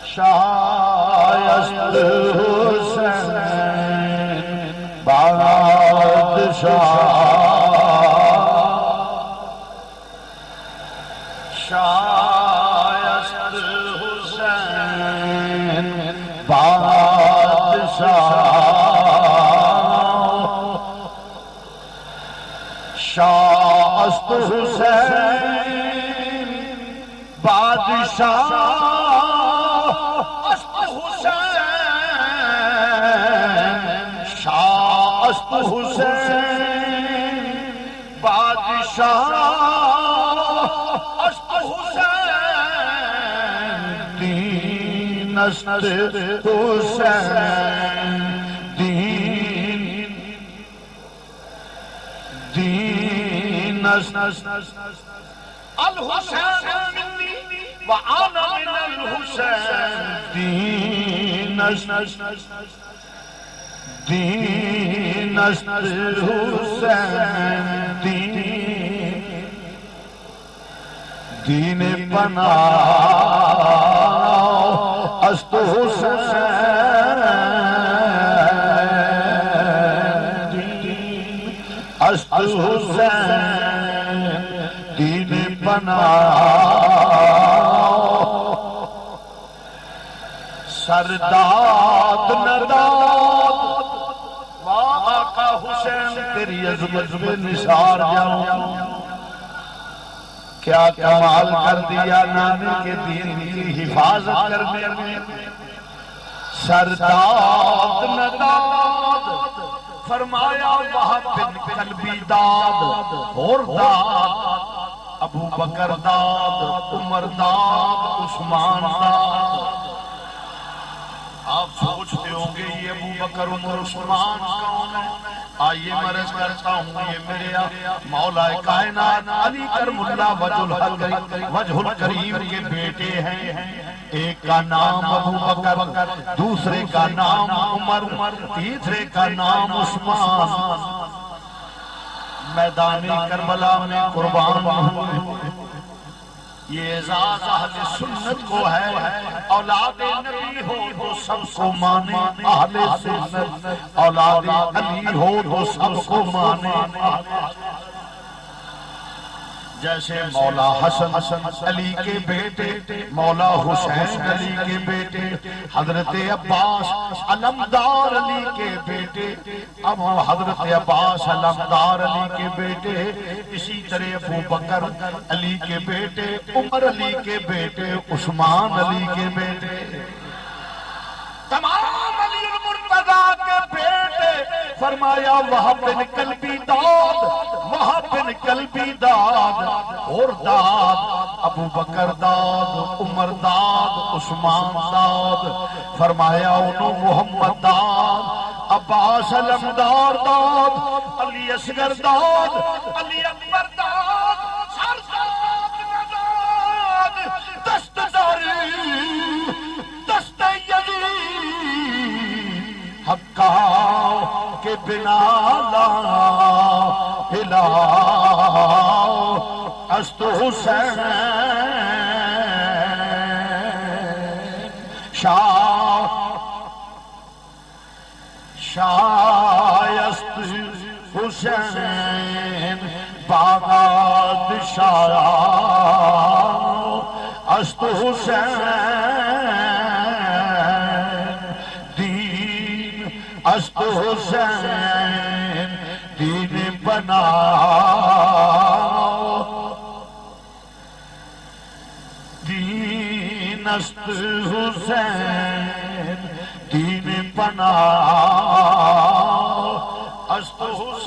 شایست حسین بادشاہ شایست حسین بادشاہ شایست حسین بادشاہ شایست حسین بادشاہ دین است حسین دین است الحسین منی وانا من الحسین دین است دین است حسین دین پناہ است حسین دین است حسین دین پناہ سرداد نداد آقا حسین تیری عظمت میں نثار جاؤں کیا کمال کر دیا نانے کے دین کی حفاظت کرنے میں سرداد نداد فرمایا وہاں بن قلبی داد اور داد ابو بکر داد عمر داد عثمان داد آپ سوچتے ہوں گے یہ ابو بکر عمر عثمان کون ہے آئیے مرض کرتا ہوں یہ میرے مولا کائنات علی کرم اللہ وجہ الکریم کے بیٹے ہیں ایک کا نام ابو بکر دوسرے کا نام عمر تیسرے کا نام عثمان میدان کربلا میں قربان ہوئے یہ اعزاز اہل سنت کو ہے اولاد نبی ہو تو سب کو مانے اہل سنت اولاد علی ہو تو سب کو مانے جیسے مولا حسن علی کے بیٹے مولا حسین علی کے بیٹے حضرت عباس علمدار علی کے بیٹے اب حضرت عباس علمدار علی کے بیٹے اسی طرح ابو بکر علی کے بیٹے عمر علی کے بیٹے عثمان علی کے بیٹے تمام علی المرتضیٰ کے بیٹے فرمایا وہب بن قلبی داد وہب بن قلبی داد اور داد ابو بکر داد عمر داد عثمان داد فرمایا انہوں محمد داد عباس علمدار داد علی اصغر داد علی اکبر داد سرداد نداد دست داری دست یزید حقا کے بنا لا الہ است حسین شایست حسین بادشاہ است حسین دین است حسین دین بنا دین است حسین دین بنا است حسین